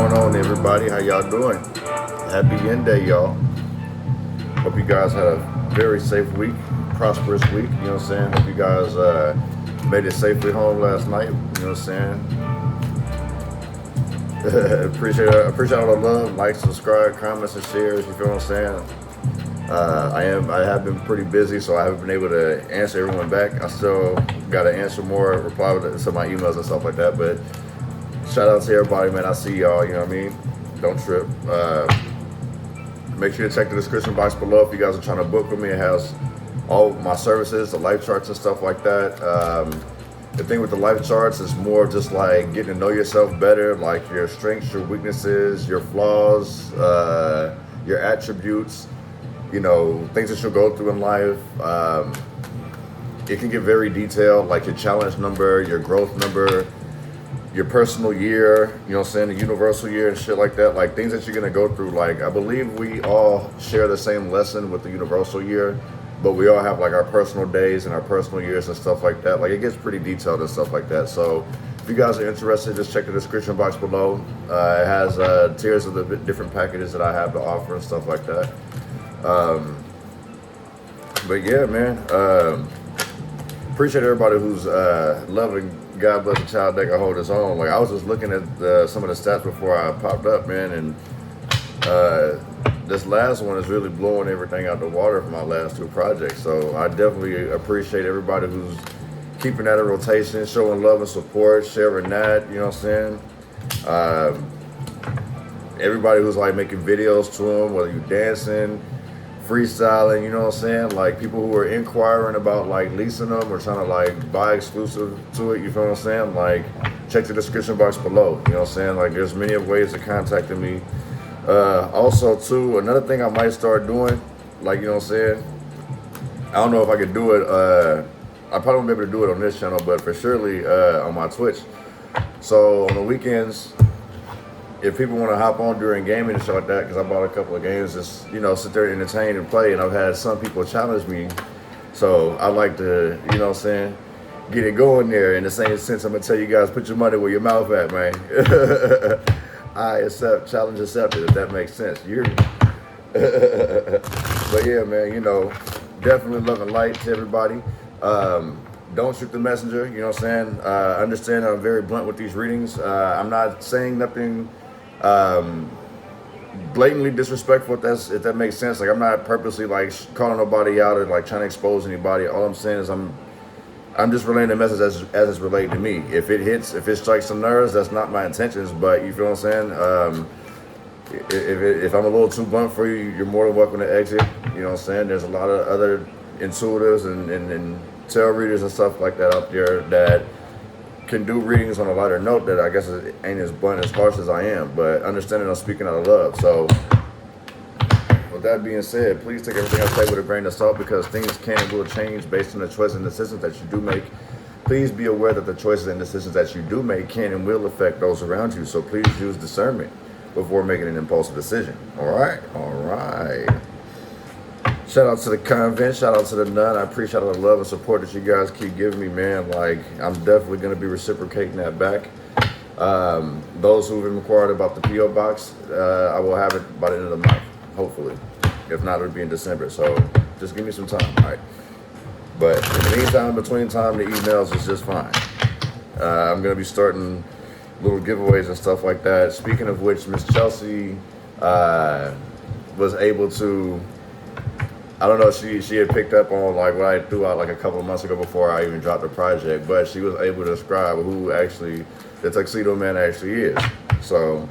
going on, everybody? How y'all doing? Happy Hinder, y'all. Hope you guys had a very safe week, prosperous week. You know what I'm saying? Hope you guys made it safely home last night. You know what I'm saying? appreciate all the love, like, subscribe, comments, and shares. You feel what I'm saying? I have been pretty busy, so I haven't been able to answer everyone back. I still got to answer more, reply to some of my emails and stuff like that. But shout out to everybody, man. I see y'all. You know what I mean? Don't trip. Make sure to check the description box below if you guys are trying to book with me. It has all of my services, the life charts and stuff like that. The thing with the life charts is more just like getting to know yourself better, like your strengths, your weaknesses, your flaws, your attributes, you know, things that you'll go through in life. It can get very detailed, like your challenge number, your growth number, your personal year, you know what I'm saying, the universal year and shit like that, like things that you're gonna go through. Like, I believe we all share the same lesson with the universal year, but we all have like our personal days and our personal years and stuff like that. Like, it gets pretty detailed and stuff like that. So if you guys are interested, just check the description box below. It has tiers of the different packages that I have to offer and stuff like that. But yeah, man, appreciate everybody who's loving God Bless the Child deck. I hold his own. Like, I was just looking at some of the stats before I popped up, man, and this last one is really blowing everything out the water for my last two projects. So I definitely appreciate everybody who's keeping that in rotation, showing love and support, sharing that, you know what I'm saying? Everybody who's like making videos to them, whether you're dancing, freestyling, you know what I'm saying? Like, people who are inquiring about like leasing them or trying to like buy exclusive to it, you feel what I'm saying? Like, check the description box below, you know what I'm saying? Like, there's many ways of contacting me. Also too, another thing I might start doing, like, you know what I'm saying? I don't know if I could do it, I probably won't be able to do it on this channel, but for surely on my Twitch. So on the weekends, if people want to hop on during gaming and shit like that, because I bought a couple of games, just, you know, sit there and entertain and play, and I've had some people challenge me, so I like to, you know what I'm saying, get it going there. In the same sense, I'm going to tell you guys, put your money where your mouth at, man. I accept, challenge accepted, if that makes sense. You hear me? But yeah, man, you know, definitely love and light to everybody. Don't shoot the messenger, you know what I'm saying? Understand I'm very blunt with these readings. I'm not saying nothing blatantly disrespectful, if that makes sense. Like, I'm not purposely like calling nobody out or like trying to expose anybody. All I'm saying is I'm just relaying the message as it's related to me. If it hits, if it strikes some nerves, that's not my intentions. But you feel what I'm saying? If I'm a little too blunt for you, you're more than welcome to exit. You know what I'm saying? There's a lot of other intuitives and tarot readers and stuff like that out there that can do readings on a lighter note that I guess it ain't as blunt, as harsh as I am, but understanding I'm speaking out of love. So with that being said, please take everything I say with a grain of salt, because things can and will change based on the choices and decisions that you do make. Please be aware that the choices and decisions that you do make can and will affect those around you. So please use discernment before making an impulsive decision. All right. Shout out to the convent, shout out to the nun. I appreciate all the love and support that you guys keep giving me, man. Like, I'm definitely going to be reciprocating that back. Those who've inquired about the P.O. box, I will have it by the end of the month, hopefully. If not, it'll be in December. So just give me some time, all right? But in the meantime, between time, the emails is just fine. I'm going to be starting little giveaways and stuff like that. Speaking of which, Miss Chelsea was able to, I don't know, she had picked up on like what I threw out like a couple of months ago before I even dropped the project, but she was able to describe who actually the Tuxedo Man actually is. So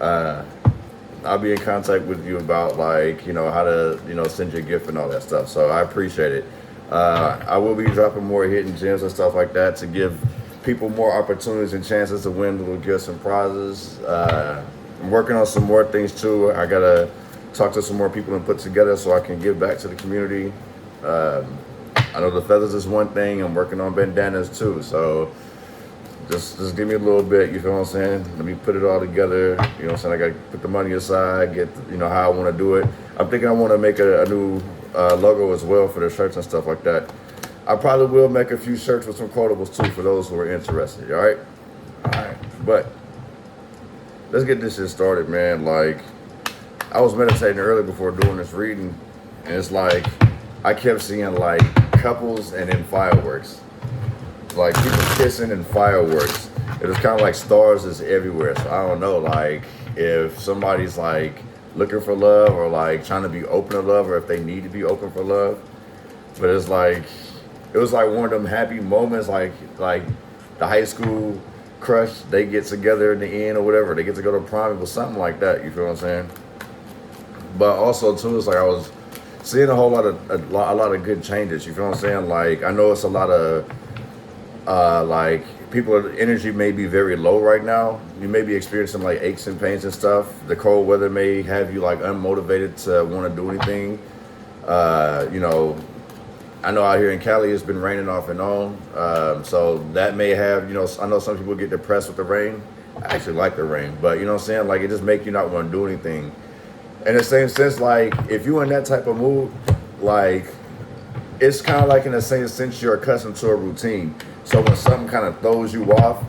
I'll be in contact with you about, like, you know, how to, you know, send you a gift and all that stuff. So I appreciate it. I will be dropping more hidden gems and stuff like that to give people more opportunities and chances to win little gifts and prizes. I'm working on some more things too. I gotta talk to some more people and put together so I can give back to the community. I know the feathers is one thing. I'm working on bandanas too. So just give me a little bit, you feel what I'm saying? Let me put it all together. You know what I'm saying? I gotta put the money aside, get, you know, how I want to do it. I'm thinking I want to make a new logo as well for the shirts and stuff like that. I probably will make a few shirts with some quotables too for those who are interested. All right. But let's get this shit started, man. Like, I was meditating earlier before doing this reading, and it's like I kept seeing like couples and then fireworks, like people kissing and fireworks. It was kind of like stars is everywhere. So I don't know, like if somebody's like looking for love or like trying to be open to love, or if they need to be open for love. But it's like it was like one of them happy moments, like the high school crush. They get together in the end or whatever. They get to go to prom. It was something like that. You feel what I'm saying? But also too, it's like I was seeing a lot of good changes. You feel what I'm saying? Like I know it's a lot of like people's energy may be very low right now. You may be experiencing like aches and pains and stuff. The cold weather may have you like unmotivated to want to do anything. You know, I know out here in Cali it's been raining off and on. So that may have, you know, I know some people get depressed with the rain. I actually like the rain, but you know what I'm saying? Like it just make you not want to do anything. In the same sense, like if you're in that type of mood, like it's kind of like in the same sense you're accustomed to a routine. So when something kind of throws you off,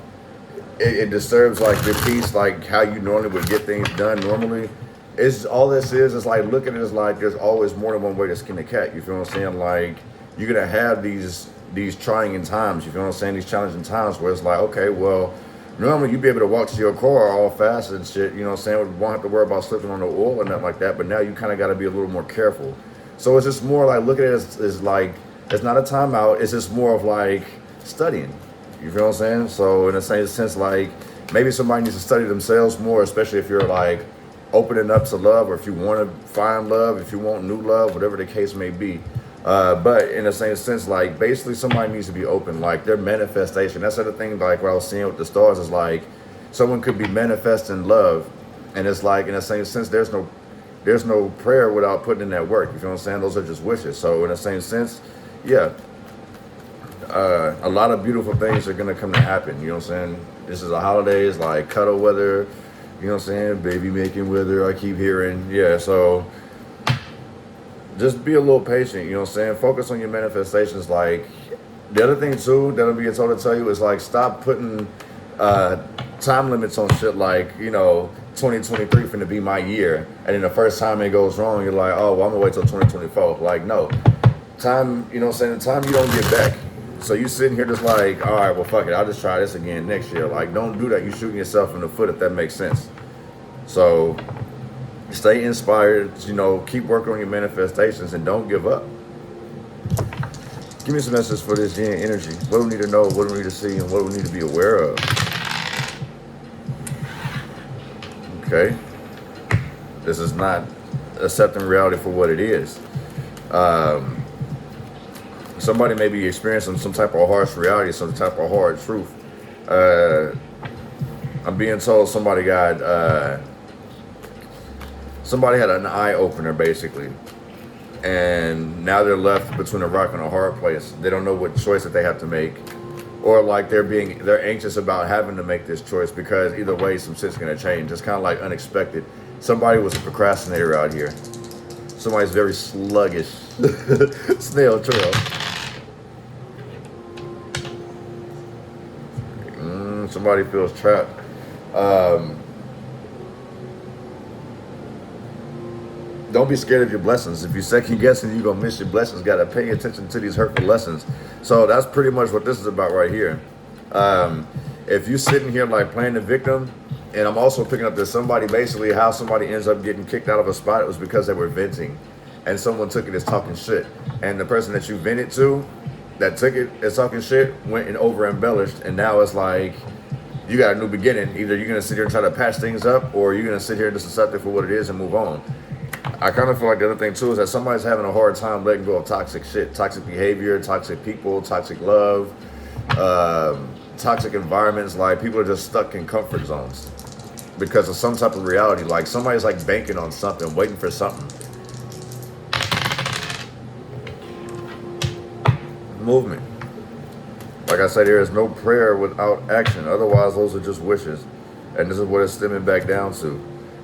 it disturbs like your peace, like how you normally would get things done normally. It's all this is like look at it as like there's always more than one way to skin a cat. You feel what I'm saying? Like you're gonna have these trying times. You feel what I'm saying? These challenging times where it's like, okay, well, normally you'd be able to walk to your car all fast and shit, you know what I'm saying? You won't have to worry about slipping on the oil or nothing like that, but now you kind of got to be a little more careful. So it's just more like, look at it as like, it's not a timeout, it's just more of like studying. You feel what I'm saying? So in the same sense, like maybe somebody needs to study themselves more, especially if you're like opening up to love, or if you want to find love, if you want new love, whatever the case may be. But in the same sense, like basically somebody needs to be open, like their manifestation. That's the other thing, like what I was seeing with the stars is like someone could be manifesting love, and it's like in the same sense there's no prayer without putting in that work. You feel what I'm saying? Those are just wishes. So in the same sense, yeah, a lot of beautiful things are gonna come to happen. You know what I'm saying? This is a holiday, it's like cuddle weather, you know what I'm saying? Baby making weather, I keep hearing. Yeah, so just be a little patient, you know what I'm saying? Focus on your manifestations. Like the other thing too that I'm being told to tell you is like stop putting time limits on shit, like, you know, 2023 finna be my year, and then the first time it goes wrong you're like, oh well, I'm gonna wait till 2024. Like no, time, you know what I'm saying, the time you don't get back. So you sitting here just like, all right, well fuck it, I'll just try this again next year. Like don't do that. You're shooting yourself in the foot, if that makes sense. So stay inspired, you know, keep working on your manifestations and don't give up. Give me some messages for this yin energy. What do we need to know? What do we need to see? And what do we need to be aware of? Okay. This is not accepting reality for what it is. Somebody may be experiencing some type of harsh reality, some type of hard truth. I'm being told somebody had an eye opener basically, and now they're left between a rock and a hard place. They don't know what choice that they have to make, or like they're anxious about having to make this choice because either way some shit's gonna change. It's kind of like unexpected. Somebody was a procrastinator out here. Somebody's very sluggish. Snail trail. Somebody feels trapped. Don't be scared of your blessings. If you're second guessing, you're gonna miss your blessings. Gotta pay attention to these hurtful lessons. So that's pretty much what this is about right here. If you're sitting here like playing the victim, and I'm also picking up that somebody, basically how somebody ends up getting kicked out of a spot, it was because they were venting, and someone took it as talking shit. And the person that you vented to, that took it as talking shit, went and over embellished, and now it's like you got a new beginning. Either you're gonna sit here and try to patch things up, or you're gonna sit here and just accept it for what it is and move on. I kind of feel like the other thing too is that somebody's having a hard time letting go of toxic shit, toxic behavior, toxic people, toxic love, toxic environments. Like people are just stuck in comfort zones because of some type of reality. Like somebody's like banking on something, waiting for something. Movement. Like I said, there is no prayer without action. Otherwise, those are just wishes. And this is what it's stemming back down to.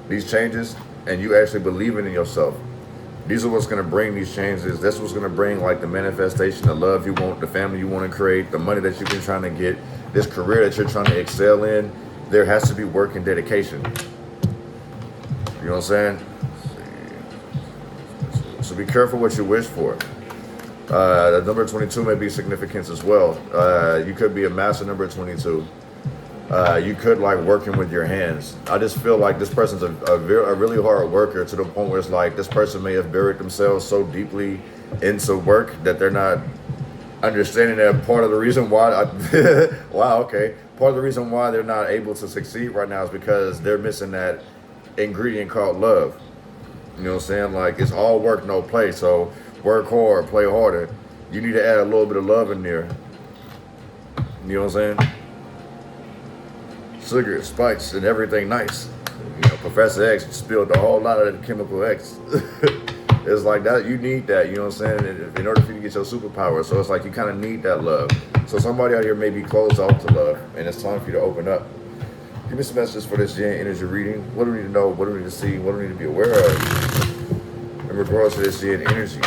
These changes, and you actually believing in yourself. These are what's going to bring these changes. That's what's going to bring like the manifestation, the love you want, the family you want to create, the money that you've been trying to get, this career that you're trying to excel in. there has to be work and dedication. You know what I'm saying? So be careful what you wish for. The number 22 may be significance as well. You could be a master number 22. You could like working with your hands. I just feel like this person's a really hard worker, to the point where it's like this person may have buried themselves so deeply into work that they're not understanding that part of the reason why part of the reason why they're not able to succeed right now is because they're missing that ingredient called love. You know what I'm saying? Like, it's all work, no play. So work hard, play harder. You need to add a little bit of love in there. You know what I'm saying? Sugar, spice, and everything nice. You know, Professor X spilled a whole lot of the chemical X. It's like that. You need that. You know what I'm saying? In order for you to get your superpower. So it's like you kind of need that love. So somebody out here may be closed off to love, and it's time for you to open up. Give me some messages for this Yin energy reading. What do we need to know? What do we need to see? What do we need to be aware of in regards to this Yin energy?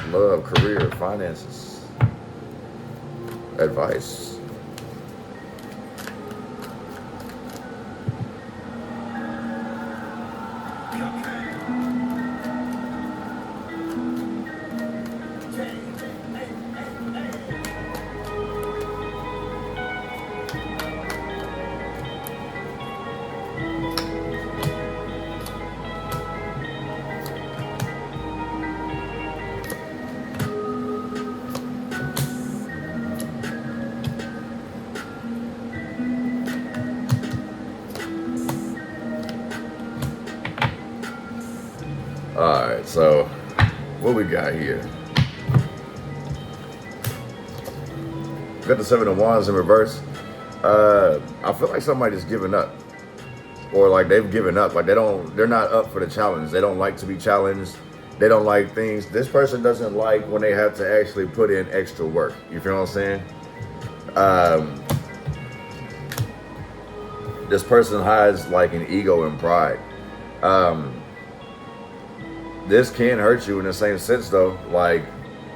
Love, career, finances, advice. Alright, so what we got here? We got the Seven of Wands in reverse. I feel like somebody's giving up. Or like they've given up. Like they're not up for the challenge. They don't like to be challenged. They don't like things. This person doesn't like when they have to actually put in extra work. You feel what I'm saying? This person hides like an ego and pride. This can hurt you in the same sense though. Like,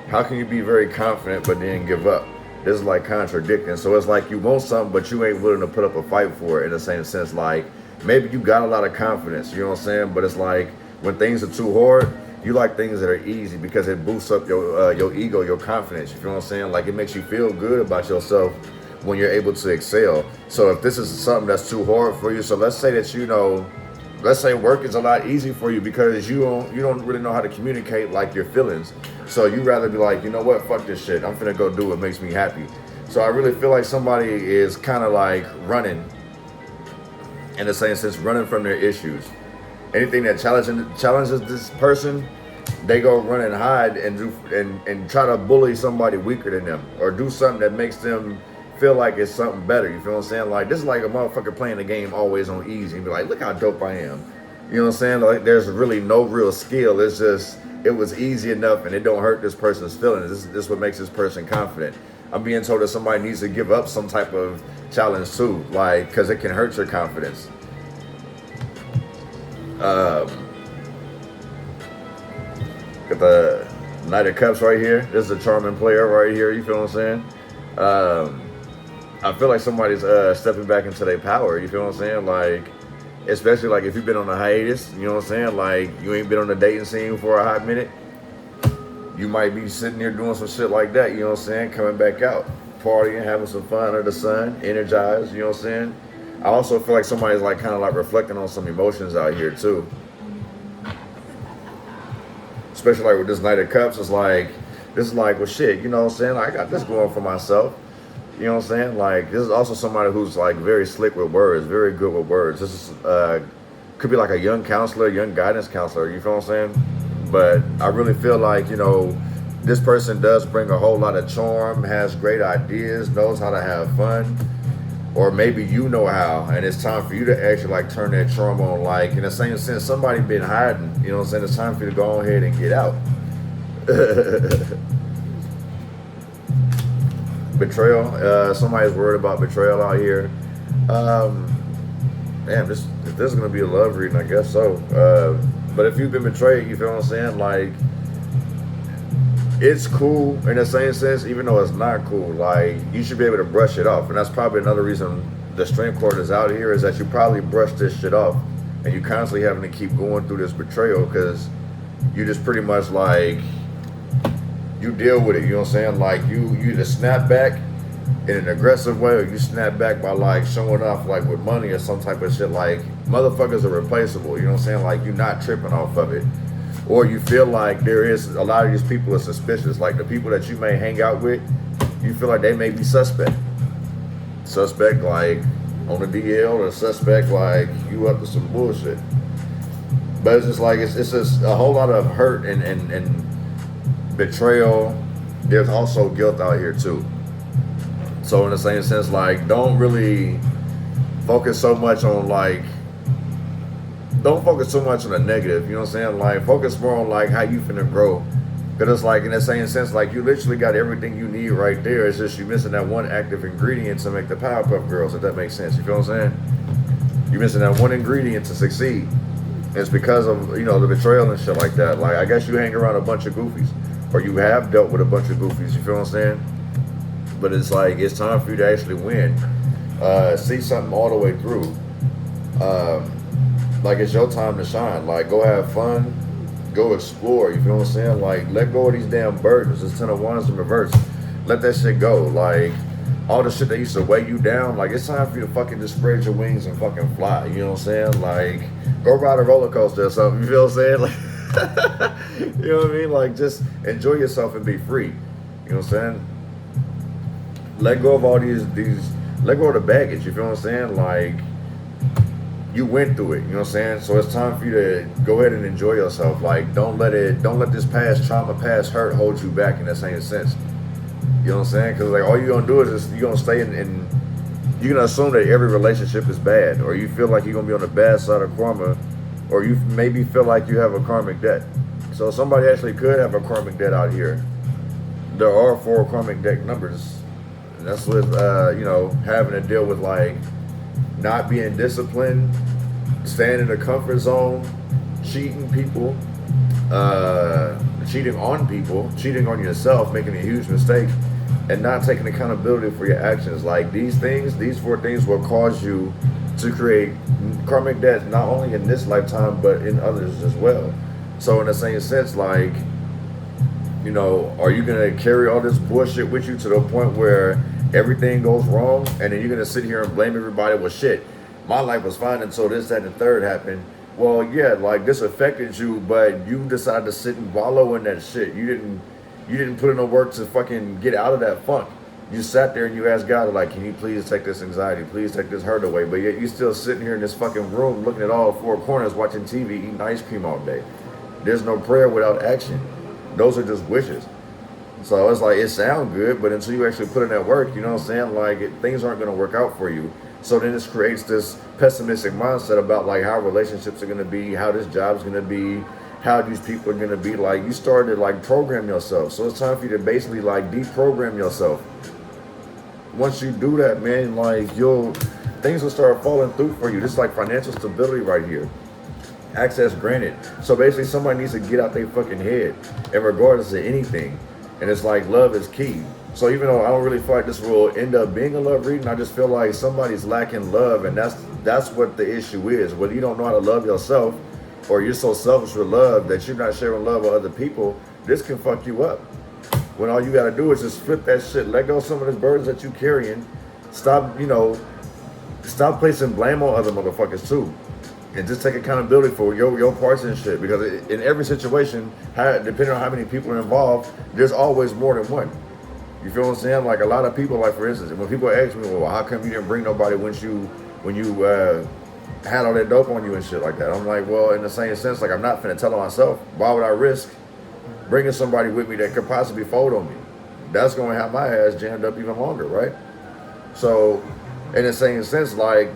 how can you be very confident but then give up? This is like contradicting. So it's like you want something but you ain't willing to put up a fight for it, in the same sense. Like, maybe you got a lot of confidence, you know what I'm saying? But it's like when things are too hard, you like things that are easy because it boosts up your ego, your confidence. You feel what I'm saying? Like, it makes you feel good about yourself when you're able to excel. So if this is something that's too hard for you, so let's say that, you know, let's say work is a lot easier for you because you don't really know how to communicate like your feelings. So you rather be like, you know what, fuck this shit. I'm finna go do what makes me happy. So I really feel like somebody is kind of like running, in the same sense, running from their issues. Anything that challenges this person, they go run and hide and do and try to bully somebody weaker than them, or do something that makes them feel like it's something better. You feel what I'm saying? Like, this is like a motherfucker playing the game always on easy and be like, look how dope I am. You know what I'm saying? Like, there's really no real skill. It's just, it was easy enough and it don't hurt this person's feelings. This is what makes this person confident. I'm being told that somebody needs to give up some type of challenge too, like, because it can hurt your confidence. Got the Knight of Cups right here. This is a charming player right here. You feel what I'm saying? I feel like somebody's stepping back into their power. You feel what I'm saying? Like, especially like if you've been on a hiatus, you know what I'm saying? Like, you ain't been on the dating scene for a hot minute. You might be sitting there doing some shit like that, you know what I'm saying? Coming back out, partying, having some fun under the sun, energized, you know what I'm saying? I also feel like somebody's like kind of like reflecting on some emotions out here too. Especially like with this Knight of Cups, it's like, this is like, well shit, you know what I'm saying? I got this going for myself. You know what I'm saying? Like, this is also somebody who's like very slick with words, very good with words. This is, could be like a young counselor, young guidance counselor, you feel what I'm saying? But I really feel like, you know, this person does bring a whole lot of charm, has great ideas, knows how to have fun. Or maybe you know how, and it's time for you to actually like turn that charm on. Like, in the same sense, somebody been hiding, you know what I'm saying? It's time for you to go ahead and get out. Betrayal. Somebody's worried about betrayal out here. Damn, this is gonna be a love reading, I guess so. But if you've been betrayed, you feel what I'm saying? Like, it's cool in the same sense, even though it's not cool. Like, you should be able to brush it off. And that's probably another reason the strength card is out here, is that you probably brush this shit off. And you constantly having to keep going through this betrayal because you just pretty much like, you deal with it, you know what I'm saying? Like, you either snap back in an aggressive way, or you snap back by like showing off like with money or some type of shit. Like, motherfuckers are replaceable, you know what I'm saying? Like, you're not tripping off of it. Or you feel like there is a lot of these people are suspicious. Like, the people that you may hang out with, you feel like they may be suspect. Suspect like on the DL, or suspect like you up to some bullshit. But it's just like, it's just a whole lot of hurt and betrayal. There's also guilt out here too. So in the same sense, like, don't really focus so much on like, don't focus so much on the negative, you know what I'm saying? Like, focus more on like how you finna grow. Because it's like, in the same sense, like, you literally got everything you need right there. It's just you missing that one active ingredient to make the Powerpuff Girls, if that makes sense. You feel what I'm saying? You're missing that one ingredient to succeed. And it's because of, you know, the betrayal and shit like that. Like, I guess you hang around a bunch of goofies, or you have dealt with a bunch of goofies, you feel what I'm saying? But it's like, it's time for you to actually win. See something all the way through. Like, it's your time to shine. Like, go have fun, go explore, you feel what I'm saying? Like, let go of these damn burdens. It's 10 of Wands in reverse. Let that shit go. Like, all the shit that used to weigh you down, like, it's time for you to fucking just spread your wings and fucking fly, you know what I'm saying? Like, go ride a roller coaster or something, you feel what I'm saying? Like, you know what I mean? Like, just enjoy yourself and be free, you know what I'm saying? Let go of all these, let go of the baggage, you feel what I'm saying? Like, you went through it, you know what I'm saying? So it's time for you to go ahead and enjoy yourself. Like, don't let this past trauma, past hurt hold you back in that same sense. You know what I'm saying? Because like, all you're gonna do is you're gonna stay in you're gonna assume that every relationship is bad, or you feel like you're gonna be on the bad side of karma, or you maybe feel like you have a karmic debt. So somebody actually could have a karmic debt out here. There are 4 karmic debt numbers. And that's with you know, having to deal with like not being disciplined, staying in the comfort zone, cheating people, cheating on people, cheating on yourself, making a huge mistake, and not taking accountability for your actions. Like, these 4 things will cause you to create karmic debt, not only in this lifetime, but in others as well. So in the same sense, like, you know, are you gonna carry all this bullshit with you to the point where everything goes wrong, and then you're gonna sit here and blame everybody? Well, shit, my life was fine until this, that, and the third happened. Well, yeah, like, this affected you, but you decided to sit and wallow in that shit. You didn't put in the work to fucking get out of that funk. You sat there and you asked God, like, can you please take this anxiety, please take this hurt away? But yet you still sitting here in this fucking room looking at all 4 corners, watching TV, eating ice cream all day. There's no prayer without action. Those are just wishes. So it's like, it sounds good, but until you actually put in that work, you know what I'm saying? Like, things aren't going to work out for you. So then this creates this pessimistic mindset about like how relationships are going to be, how this job's going to be, how these people are going to be. Like, you started to like program yourself. So it's time for you to basically like deprogram yourself. Once you do that, man, like, things will start falling through for you. This is like financial stability right here. Access granted. So basically somebody needs to get out their fucking head, and regardless of anything. And it's like, love is key. So even though I don't really feel like this will end up being a love reading, I just feel like somebody's lacking love, and that's what the issue is. Whether you don't know how to love yourself, or you're so selfish with love that you're not sharing love with other people, this can fuck you up. When all you gotta do is just flip that shit, let go of some of those burdens that you're carrying. Stop, stop placing blame on other motherfuckers too. And just take accountability for your parts and shit. Because in every situation, depending on how many people are involved, there's always more than one. You feel what I'm saying? Like, a lot of people, like, for instance, when people ask me, well, how come you didn't bring nobody when you had all that dope on you and shit like that? I'm like, well, in the same sense, like, I'm not finna tell on myself. Why would I risk bringing somebody with me that could possibly fold on me? That's going to have my ass jammed up even longer, right? So, in the same sense, like,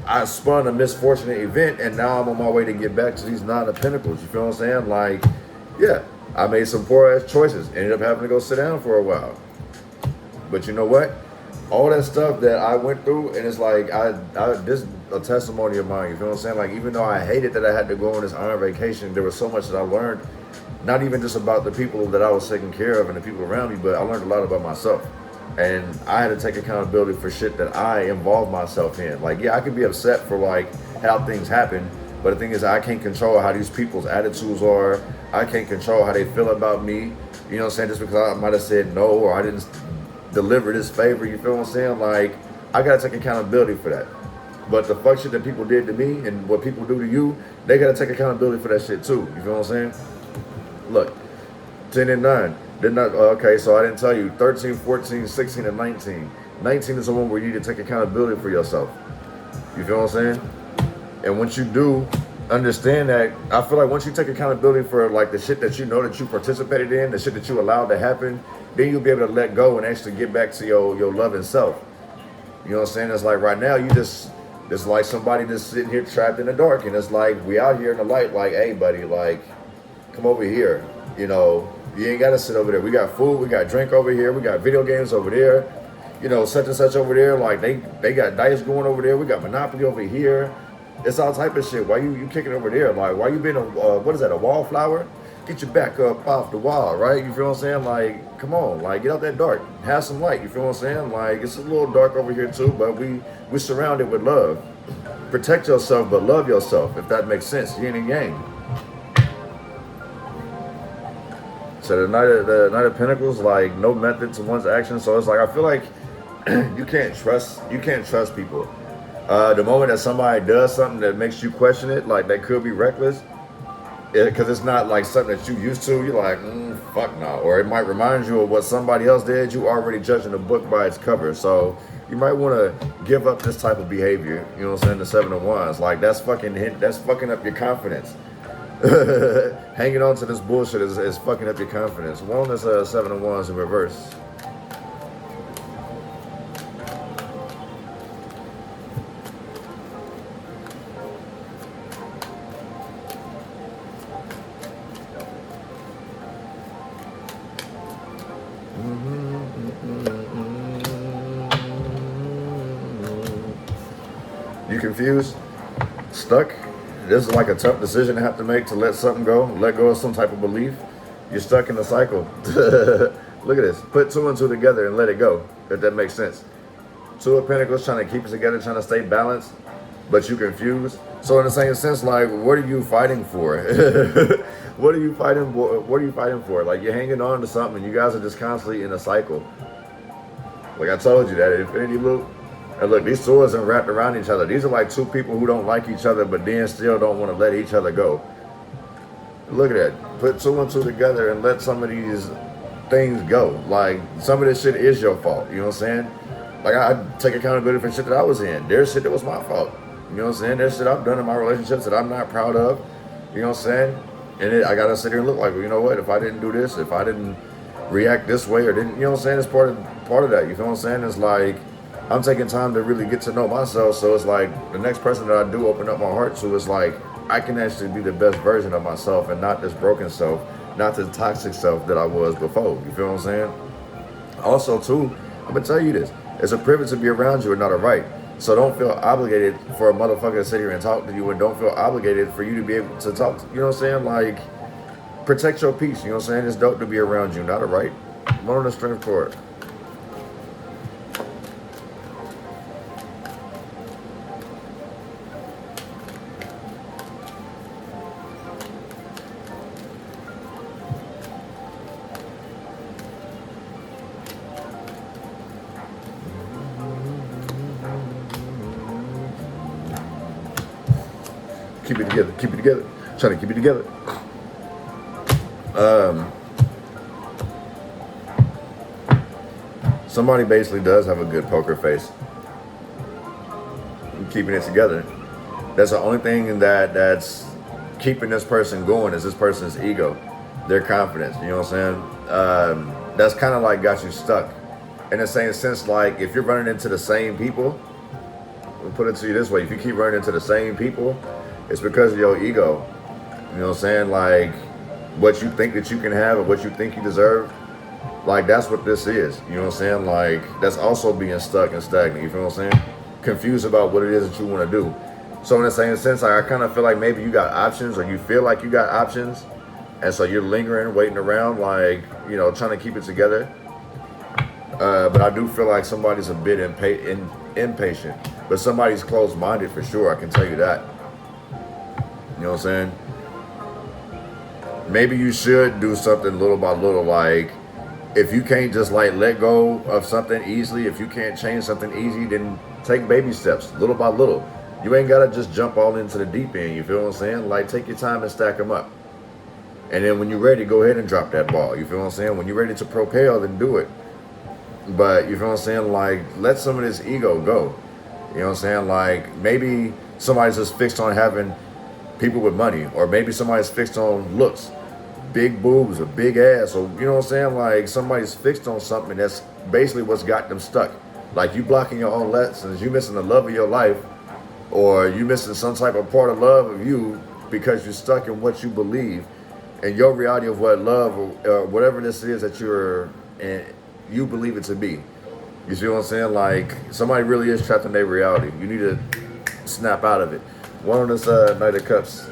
I spun a misfortunate event, and now I'm on my way to get back to these 9 of Pentacles. You feel what I'm saying? Like, yeah, I made some poor ass choices. Ended up having to go sit down for a while. But you know what? all that stuff that I went through, and it's like this is a testimony of mine. You feel what I'm saying? Like, even though I hated that I had to go on this iron vacation, there was so much that I learned. Not even just about the people that I was taking care of and the people around me, but I learned a lot about myself. And I had to take accountability for shit that I involved myself in. Like, yeah, I could be upset for like how things happen, but the thing is, I can't control how these people's attitudes are. I can't control how they feel about me. You know what I'm saying? Just because I might have said no or I didn't deliver this favor, you feel what I'm saying? Like, I gotta take accountability for that. But the fuck shit that people did to me and what people do to you, they gotta take accountability for that shit too. You feel what I'm saying? Look, 10 and 9. Did not, okay, so I didn't tell you. 13, 14, 16, and 19. 19 is the one where you need to take accountability for yourself. You feel what I'm saying? And once you do, understand that, I feel like once you take accountability for like the shit that you know that you participated in, the shit that you allowed to happen, then you'll be able to let go and actually get back to your loving self. You know what I'm saying? It's like right now, it's like somebody just sitting here trapped in the dark, and it's like we out here in the light, like, hey buddy, like, come over here. You know, you ain't gotta sit over there. We got food, we got drink over here, we got video games over there, you know, such and such over there. Like they got dice going over there, we got Monopoly over here. It's all type of shit. Why you kicking over there? Like, why you being what is that, a wallflower? Get your back up off the wall, right? You feel what I'm saying? Like, come on, like, get out that dark, have some light. You feel what I'm saying? Like, it's a little dark over here too, but we surrounded with love. Protect yourself, but love yourself, if that makes sense. Yin and yang. So the Knight of Pentacles, like, no method to one's action. So it's like, I feel like you can't trust people. The moment that somebody does something that makes you question it, like they could be reckless, because it's not like something that you used to, you're like, fuck no. Or it might remind you of what somebody else did. You already judging the book by its cover. So you might want to give up this type of behavior. You know what I'm saying? The 7 of Wands, like, that's fucking up your confidence. Hanging on to this bullshit is fucking up your confidence. One is 7 of Wands in reverse. You confused? Stuck? This is like a tough decision to have to make, to let something go, let go of some type of belief. You're stuck in a cycle. Look at this. Put 2 and 2 together and let it go, if that makes sense. 2 of Pentacles, trying to keep it together, trying to stay balanced, but you confused. So in the same sense, like, what are you fighting for? What are you fighting for? What are you fighting for? Like, you're hanging on to something, and you guys are just constantly in a cycle. Like I told you, that infinity loop. And look, these swords are wrapped around each other. These are like 2 people who don't like each other, but then still don't want to let each other go. Look at that. Put 2 and 2 together and let some of these things go. Like, some of this shit is your fault. You know what I'm saying? Like, I take accountability for shit that I was in. There's shit that was my fault. You know what I'm saying? There's shit I've done in my relationships that I'm not proud of. You know what I'm saying? And I gotta sit here and look like, well, you know what? If I didn't do this, if I didn't react this way, or didn't, you know what I'm saying? It's part of that. You feel what I'm saying? It's like, I'm taking time to really get to know myself. So it's like, the next person that I do open up my heart to, is like, I can actually be the best version of myself, and not this broken self, not the toxic self that I was before. You feel what I'm saying? Also too, I'm gonna tell you this. It's a privilege to be around you and not a right. So don't feel obligated for a motherfucker to sit here and talk to you, and don't feel obligated for you to be able to talk. You know what I'm saying? Like, protect your peace. You know what I'm saying? It's dope to be around you, not a right. One on the strength card. Keep it together, keep it together. Trying to keep it together. Somebody basically does have a good poker face. Keeping it together. That's the only thing that's keeping this person going, is this person's ego, their confidence. You know what I'm saying? That's kind of like got you stuck. In the same sense, like, if you're running into the same people, we'll put it to you this way: if you keep running into the same people, it's because of your ego. You know what I'm saying? Like, what you think that you can have, or what you think you deserve, Like, that's what this is. You know what I'm saying? Like, that's also being stuck and stagnant. You feel what I'm saying? Confused about what it is that you want to do. So in the same sense, I kind of feel like maybe you got options, or you feel like you got options, and so you're lingering, waiting around, like, you know, trying to keep it together. But I do feel like somebody's a bit impatient, but somebody's closed-minded for sure. I can tell you that. You know what I'm saying? Maybe you should do something little by little. Like, if you can't just like let go of something easily, if you can't change something easy, then take baby steps, little by little. You ain't gotta just jump all into the deep end. You feel what I'm saying? Like, take your time and stack them up. And then when you're ready, go ahead and drop that ball. You feel what I'm saying? When you're ready to propel, then do it. But you feel what I'm saying? Like, let some of this ego go. You know what I'm saying? Like, maybe somebody's just fixed on having people with money, or maybe somebody's fixed on looks, big boobs, or big ass, or you know what I'm saying? Like, somebody's fixed on something that's basically what's got them stuck. Like, you blocking your own lessons, you missing the love of your life, or you missing some type of part of love of you because you're stuck in what you believe and your reality of what love or whatever this is that you believe it to be. You see what I'm saying? Like, somebody really is trapped in their reality. You need to snap out of it. One on this Knight of Cups.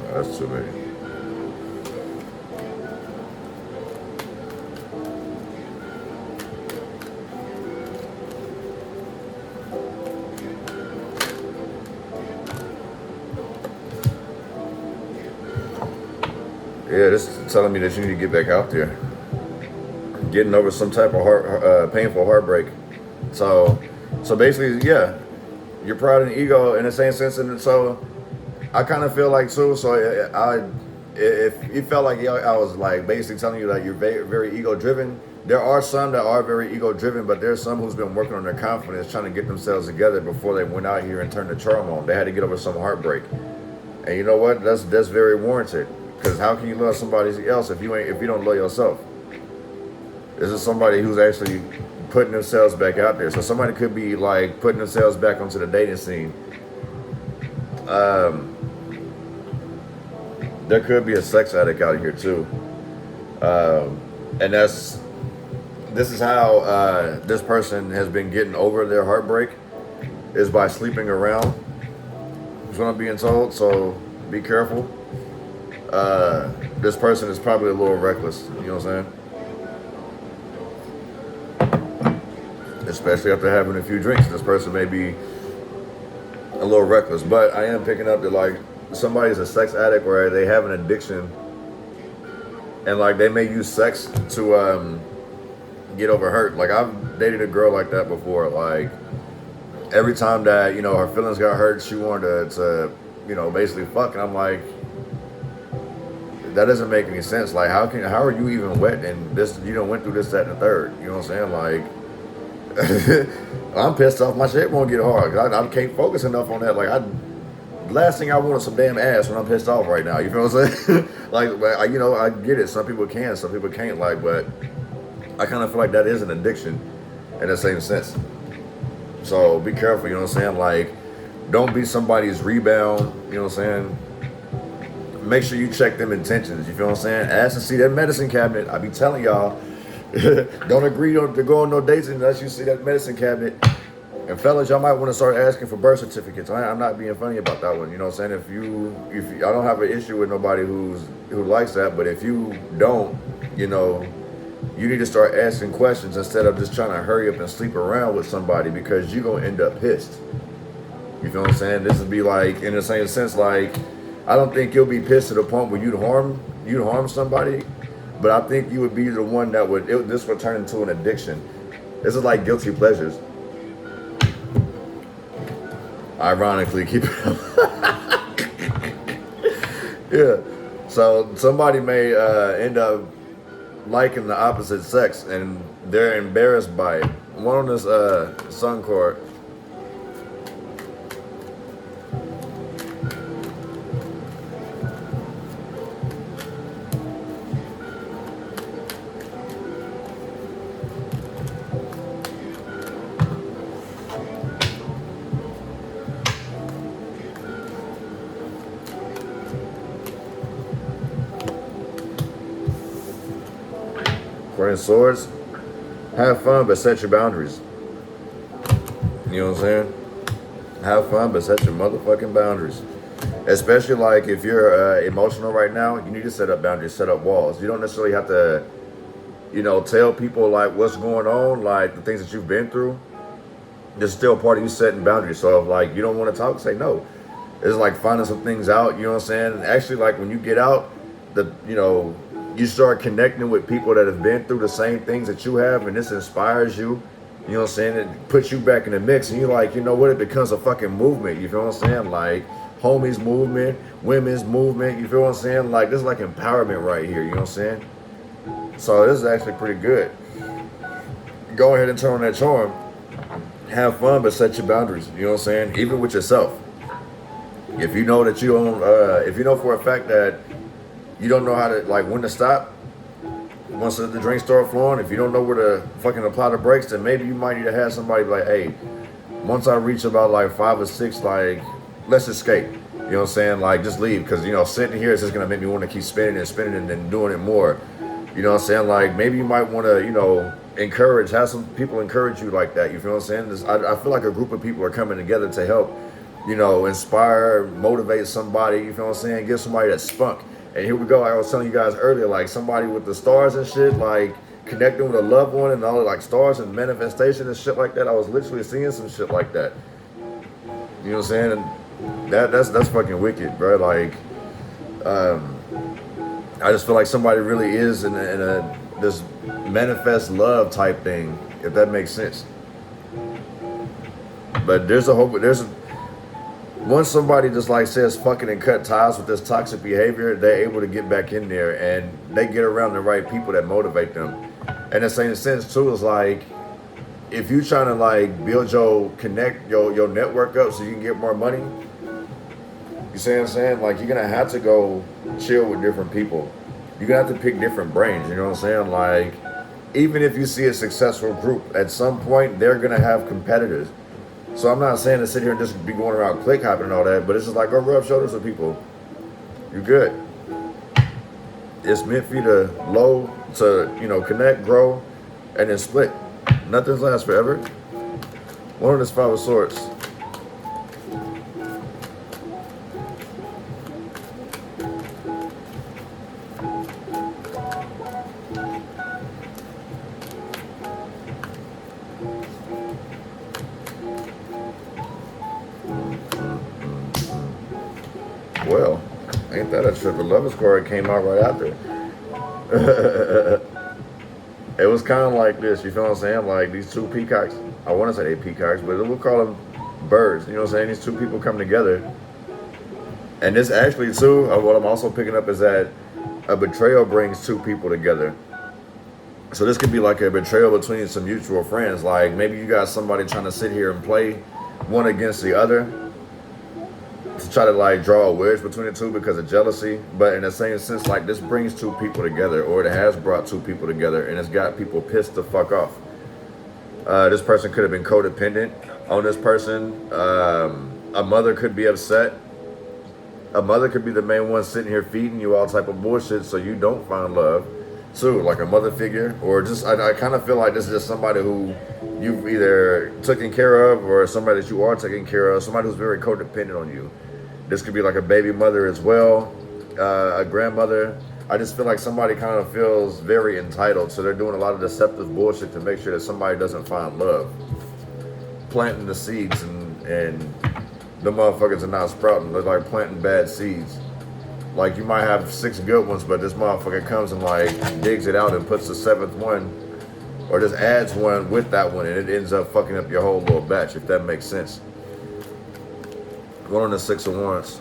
Oh, that's too many. Yeah, this is telling me that you need to get back out there. Getting over some type of painful heartbreak. So basically, yeah, your pride and ego in the same sense. And so I kind of feel like too. So if you felt like I was like basically telling you that you're very, very ego driven, there are some that are very ego driven, but there's some who's been working on their confidence, trying to get themselves together before they went out here and turned the charm on. They had to get over some heartbreak, and you know what? That's very warranted. Because how can you love somebody else if you don't love yourself? This is somebody who's actually putting themselves back out there. So somebody could be like putting themselves back onto the dating scene. There could be a sex addict out here too. And this is how this person has been getting over their heartbreak, is by sleeping around. Is what I'm being told. So be careful. This person is probably a little reckless, you know what I'm saying? Especially after having a few drinks, this person may be a little reckless. But I am picking up that like somebody's a sex addict, or they have an addiction, and like they may use sex to get over hurt. Like, I've dated a girl like that before. Like, every time that, you know, her feelings got hurt, she wanted to you know, basically fuck, and I'm like, that doesn't make any sense. Like, how are you even wet and this, you know, went through this, that, and the third? You know what I'm saying? Like, I'm pissed off. My shit won't get hard. I can't focus enough on that. Like, last thing I want is some damn ass when I'm pissed off right now. You feel what I'm saying? Like, you know, I get it. Some people can, some people can't. Like, but I kind of feel like that is an addiction in the same sense. So be careful. You know what I'm saying? Like, don't be somebody's rebound. You know what I'm saying? Make sure you check them intentions. You feel what I'm saying? Ask to see that medicine cabinet. I be telling y'all, don't agree to go on no dates unless you see that medicine cabinet. And fellas, y'all might want to start asking for birth certificates. I'm not being funny about that one. You know what I'm saying? If you, I don't have an issue with nobody who likes that, but if you don't, you know, you need to start asking questions instead of just trying to hurry up and sleep around with somebody, because you're gonna end up pissed. You feel what I'm saying? This would be like, in the same sense, like, I don't think you'll be pissed to the point where you'd harm somebody, but I think you would be the one that this would turn into an addiction. This is like guilty pleasures. Ironically, keep it yeah. So somebody may end up liking the opposite sex, and they're embarrassed by it. One on this Sun card. Queen of Swords. Have fun, but set your boundaries. You know what I'm saying? Have fun, but set your motherfucking boundaries. Especially like if you're emotional right now, you need to set up boundaries, set up walls. You don't necessarily have to, you know, tell people like what's going on, like the things that you've been through. There's still part of you setting boundaries. So if like you don't want to talk, say no. It's like finding some things out, you know what I'm saying? And actually, like when you get out, you start connecting with people that have been through the same things that you have, and this inspires you. You know what I'm saying? It puts you back in the mix, and you're like, you know what? It becomes a fucking movement. You feel what I'm saying? Like homies movement, women's movement. You feel what I'm saying? Like this is like empowerment right here. You know what I'm saying? So this is actually pretty good. Go ahead and turn on that charm. Have fun, but set your boundaries. You know what I'm saying? Even with yourself. If you know that you don't, if you know for a fact that you don't know how to, like, when to stop, once the drinks start flowing, if you don't know where to fucking apply the brakes, then maybe you might need to have somebody like, hey, once I reach about like 5 or 6, like, let's escape. You know what I'm saying? Like, just leave. Because, you know, sitting here is just going to make me want to keep spinning and then doing it more. You know what I'm saying? Like, maybe you might want to, you know, have some people encourage you like that. You feel what I'm saying? I feel like a group of people are coming together to help, you know, inspire, motivate somebody, you feel what I'm saying? Give somebody that spunk. And here we go, like I was telling you guys earlier, like somebody with the stars and shit, like connecting with a loved one and all, like stars and manifestation and shit like that. I was literally seeing some shit like that. You know what I'm saying? And that's fucking wicked, bro. Like, I just feel like somebody really is in this manifest love type thing, if that makes sense. But once somebody just like says fucking and cut ties with this toxic behavior, they're able to get back in there and they get around the right people that motivate them. And the same sense too is like, if you trying to like build your network up so you can get more money, you see what I'm saying? Like you're gonna have to go chill with different people. You're gonna have to pick different brains, you know what I'm saying? Like, even if you see a successful group, at some point they're gonna have competitors. So I'm not saying to sit here and just be going around click hopping and all that, but it's just like go rub shoulders with people. You're good. It's meant for you to you know, connect, grow, and then split. Nothing lasts forever. One of this 5 of Swords. Well, ain't that a trip? The Lovers card came out right after. It was kind of like this, you feel what I'm saying? Like these two peacocks, I want to say they peacocks, but we'll call them birds. You know what I'm saying? These two people come together. And this actually too, what I'm also picking up is that a betrayal brings two people together. So this could be like a betrayal between some mutual friends. Like maybe you got somebody trying to sit here and play one against the other to try to like draw a wedge between the two because of jealousy. But in the same sense, like this brings two people together, or it has brought two people together, and it's got people pissed the fuck off. This person could have been codependent on this person. A mother could be upset. A mother could be the main one sitting here feeding you all type of bullshit so you don't find love. So like a mother figure, or just I kind of feel like this is just somebody who you've either taken care of or somebody that you are taking care of, somebody who's very codependent on you. This could be like a baby mother as well, a grandmother. I just feel like somebody kind of feels very entitled, so they're doing a lot of deceptive bullshit to make sure that somebody doesn't find love. Planting the seeds and the motherfuckers are not sprouting. They're like planting bad seeds. Like you might have 6 good ones, but this motherfucker comes and like digs it out and puts the 7th one, or just adds one with that one, and it ends up fucking up your whole little batch, if that makes sense. One on the 6 of Wands.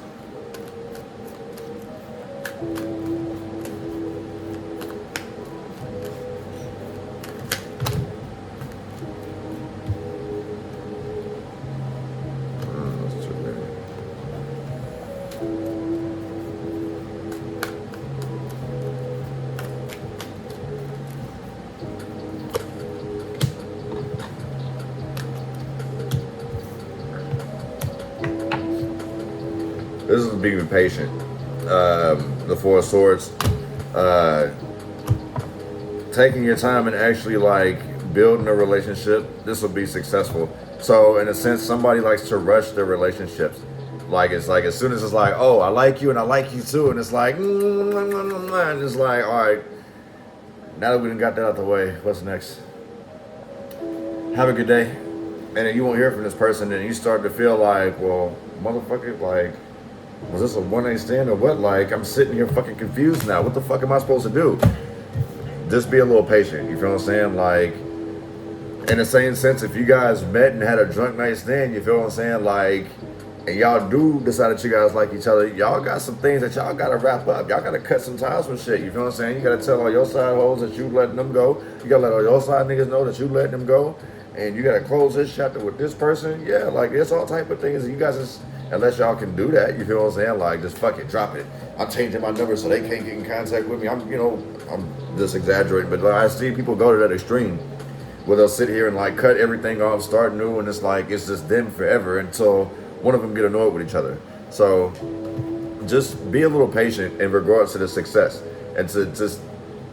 This is being patient. The 4 of Swords. taking your time and actually like building a relationship, this will be successful. So in a sense, somebody likes to rush their relationships. Like it's like as soon as it's like, oh, I like you and I like you too, and it's like, and it's like, all right, now that we done got that out the way, what's next? Have a good day. And then you won't hear from this person, and you start to feel like, well, motherfucker, like, was this a one-night stand or what? Like, I'm sitting here fucking confused now. What the fuck am I supposed to do? Just be a little patient, you feel what I'm saying? Like, in the same sense, if you guys met and had a drunk night stand, you feel what I'm saying? Like, and y'all do decide that you guys like each other, y'all got some things that y'all gotta wrap up. Y'all gotta cut some ties with shit, you feel what I'm saying? You gotta tell all your side hoes that you letting them go. You gotta let all your side niggas know that you letting them go. And you gotta close this chapter with this person. Yeah, like, there's all type of things. And you guys just, unless y'all can do that, you feel what I'm saying? Like, just fuck it, drop it. I'm changing my number so they can't get in contact with me. I'm just exaggerating, but like, I see people go to that extreme where they'll sit here and like cut everything off, start new, and it's like, it's just them forever until one of them get annoyed with each other. So just be a little patient in regards to the success and to just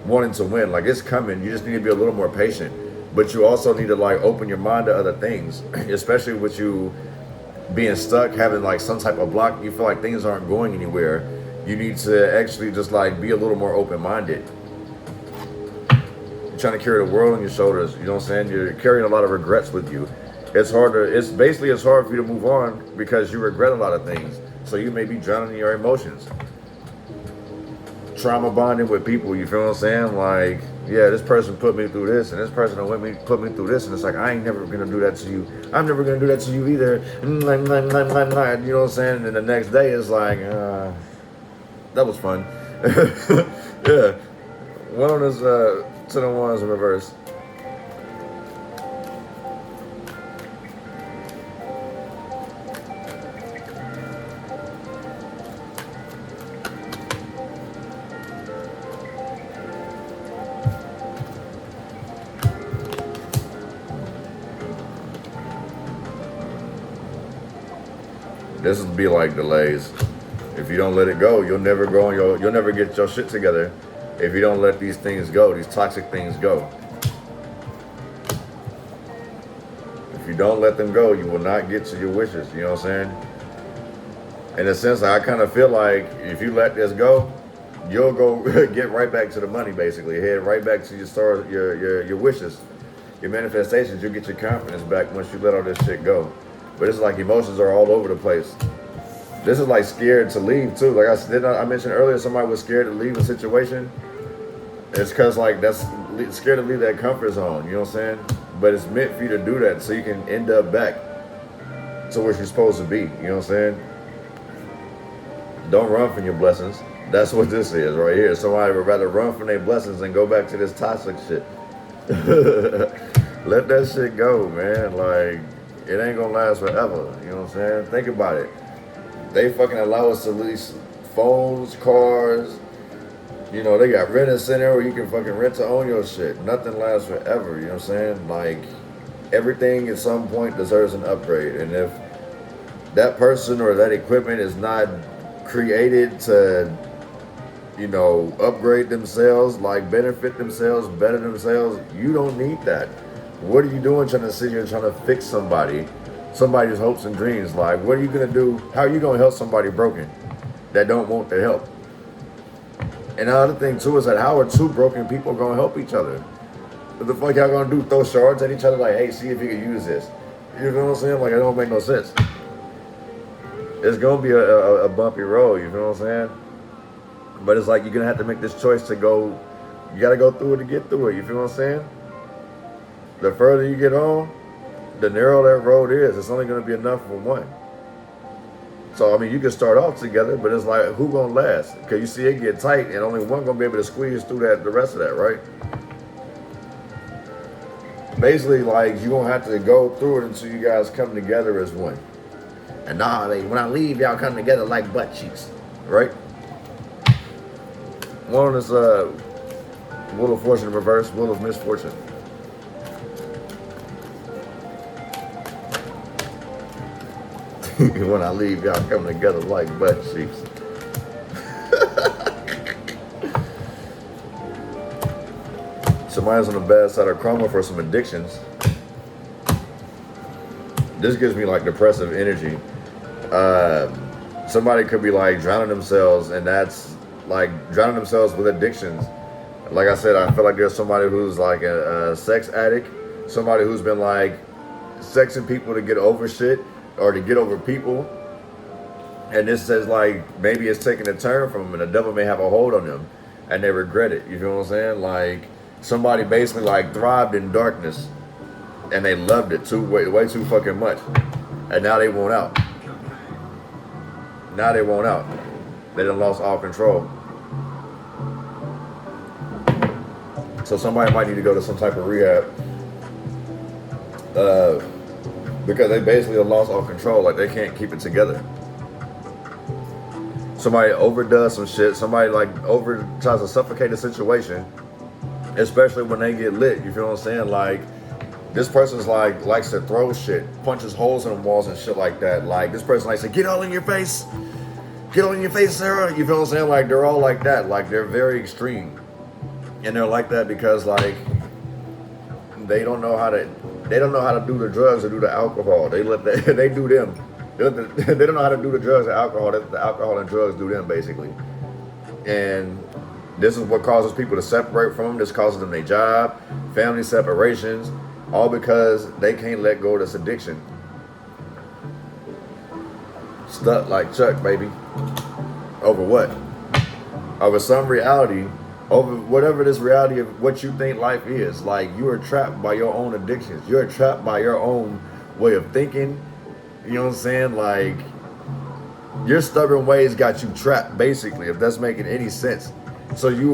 wanting to win. Like, it's coming. You just need to be a little more patient. But you also need to like open your mind to other things, especially with you being stuck, having like some type of block. You feel like things aren't going anywhere. You need to actually just like be a little more open-minded. You're trying to carry the world on your shoulders. You know what I'm saying? You're carrying a lot of regrets with you. It's hard for you to move on because you regret a lot of things. So you may be drowning in your emotions. Trauma bonding with people, you feel what I'm saying? Like, yeah, this person put me through this, and this person put me through this, and it's like, I ain't never gonna do that to you. I'm never gonna do that to you either. You know what I'm saying? And the next day it's like, that was fun. Yeah. One on this 10 on ones in reverse. This would be like delays. If you don't let it go, you'll never go on you'll never get your shit together. If you don't let these things go, these toxic things go. If you don't let them go, you will not get to your wishes, you know what I'm saying? In a sense, I kind of feel like if you let this go, you'll go get right back to the money, basically. Head right back to your wishes, your manifestations. You'll get your confidence back once you let all this shit go. But it's like emotions are all over the place. This is like scared to leave too. Like I mentioned earlier, somebody was scared to leave a situation. It's because like that's scared to leave that comfort zone, you know what I'm saying? But it's meant for you to do that so you can end up back to where you're supposed to be, you know what I'm saying? Don't run from your blessings. That's what this is right here. Somebody would rather run from their blessings than go back to this toxic shit. Let that shit go, man. Like, it ain't gonna last forever, you know what I'm saying? Think about it. They fucking allow us to lease phones, cars. You know, they got rent center where you can fucking rent to own your shit. Nothing lasts forever, you know what I'm saying? Like, everything at some point deserves an upgrade. And if that person or that equipment is not created to, you know, upgrade themselves, like benefit themselves, better themselves, you don't need that. What are you doing trying to sit here and trying to fix somebody's hopes and dreams? Like, what are you going to do? How are you going to help somebody broken that don't want the help? And the other thing, too, is that how are two broken people going to help each other? What the fuck y'all going to do? Throw shards at each other like, hey, see if you can use this. You know what I'm saying? Like, it don't make no sense. It's going to be a bumpy road, you know what I'm saying? But it's like you're going to have to make this choice to go. You got to go through it to get through it, you feel what I'm saying? The further you get on, the narrower that road is. It's only going to be enough for one. So, I mean, you can start off together, but it's like, who going to last? Because you see it get tight, and only one going to be able to squeeze through the rest of that, right? Basically, like, you're going to have to go through it until you guys come together as one. And when I leave, y'all come together like butt cheeks, right? One is Wheel of Fortune in reverse, Wheel of Misfortune. When I leave, y'all come together like butt cheeks. Somebody's on the bad side of chroma for some addictions. This gives me like depressive energy. Somebody could be like drowning themselves, and that's like drowning themselves with addictions. Like I said, I feel like there's somebody who's like a sex addict, somebody who's been like sexing people to get over shit or to get over people. And this says like maybe it's taking a turn from them, and the devil may have a hold on them, and they regret it. You feel what I'm saying? Like somebody basically like thrived in darkness, and they loved it way too fucking much, and now they want out. Now they want out. They done lost all control. So somebody might need to go to some type of rehab because they basically have lost all control. Like they can't keep it together. Somebody overdoes some shit. Somebody like tries to suffocate a situation, especially when they get lit. You feel what I'm saying? Like this person's like likes to throw shit, punches holes in the walls and shit like that. Like this person likes to get all in your face, Sarah. You feel what I'm saying? Like they're all like that. Like they're very extreme, and they're like that because like they don't know how to do the drugs or do the alcohol. They do them. They don't know how to do the drugs and alcohol. The alcohol and drugs do them basically. And this is what causes people to separate from them. This causes them their job, family separations, all because they can't let go of this addiction. Stuck like Chuck, baby. Over what? Over some reality, over whatever this reality of what you think life is. Like you are trapped by your own addictions. You're trapped by your own way of thinking. You know what I'm saying? Like, your stubborn ways got you trapped, basically, if that's making any sense. So you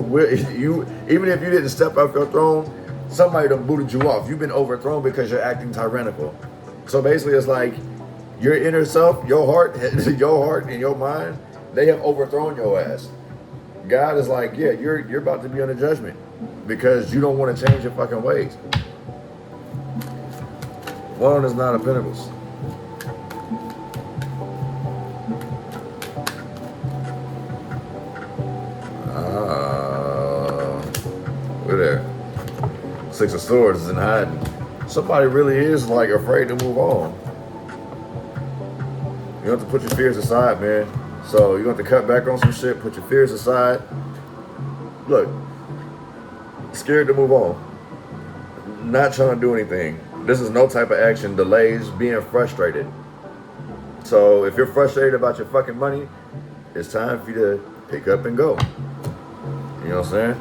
even if you didn't step off your throne, somebody done booted you off. You've been overthrown because you're acting tyrannical. So basically, it's like your inner self, your heart and your mind, they have overthrown your ass. God is like, yeah, you're about to be under judgment because you don't want to change your fucking ways. One is Nine of Pentacles. We're there. Six of Swords is in hiding. Somebody really is like afraid to move on. You have to put your fears aside, man. So you have to cut back on some shit, put your fears aside. Look, scared to move on. Not trying to do anything. This is no type of action, delays, being frustrated. So if you're frustrated about your fucking money, it's time for you to pick up and go. You know what I'm saying?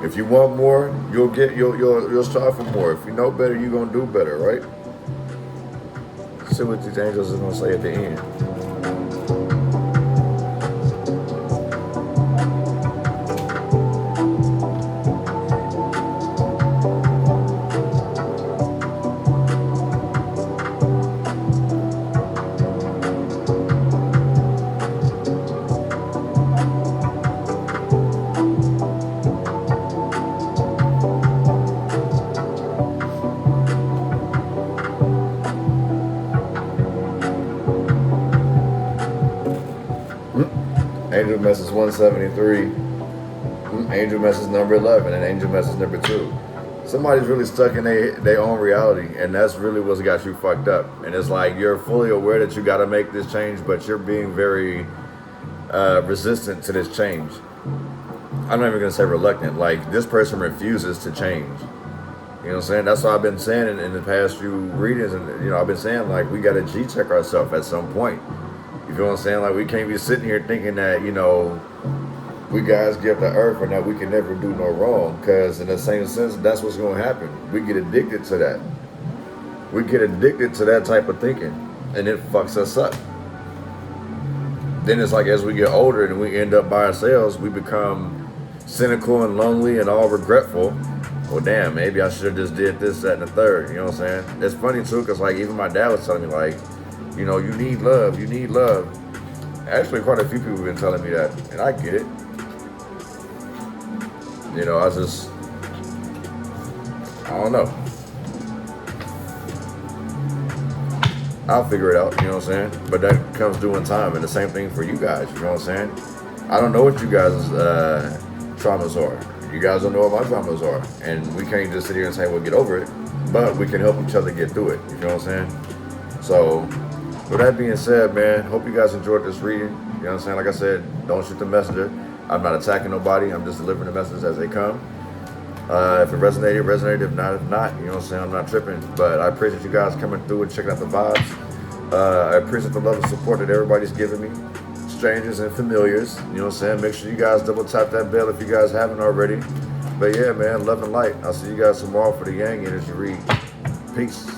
If you want more, you'll strive for more. If you know better, you're gonna do better, right? See what these angels are gonna say at the end. Angel message 173, angel message number 11, and angel message number 2. Somebody's really stuck in their own reality, and that's really what's got you fucked up. And it's like you're fully aware that you got to make this change, but you're being very resistant to this change. I'm not even going to say reluctant. Like, this person refuses to change. You know what I'm saying? That's why I've been saying in the past few readings, and I've been saying like we got to G-check ourselves at some point. You feel what I'm saying? Like we can't be sitting here thinking that, we guys give the earth and that we can never do no wrong. Because in the same sense, that's what's going to happen. We get addicted to that. We get addicted to that type of thinking. And it fucks us up. Then it's like as we get older and we end up by ourselves, we become cynical and lonely and all regretful. Well, damn, maybe I should have just did this, that, and the third. You know what I'm saying? It's funny, too, because like even my dad was telling me, like, you need love, you need love. Actually, quite a few people have been telling me that, and I get it. I don't know. I'll figure it out, you know what I'm saying? But that comes due in time, and the same thing for you guys, you know what I'm saying? I don't know what you guys' traumas are. You guys don't know what my traumas are. And we can't just sit here and say, well, get over it. But we can help each other get through it. You know what I'm saying? So, with that being said, man, hope you guys enjoyed this reading. You know what I'm saying? Like I said, don't shoot the messenger. I'm not attacking nobody. I'm just delivering the messages as they come. If it resonated, resonated. If not, you know what I'm saying? I'm not tripping. But I appreciate you guys coming through and checking out the vibes. I appreciate the love and support that everybody's giving me. Strangers and familiars. You know what I'm saying? Make sure you guys double tap that bell if you guys haven't already. But yeah, man, love and light. I'll see you guys tomorrow for the Yang Energy read. Peace.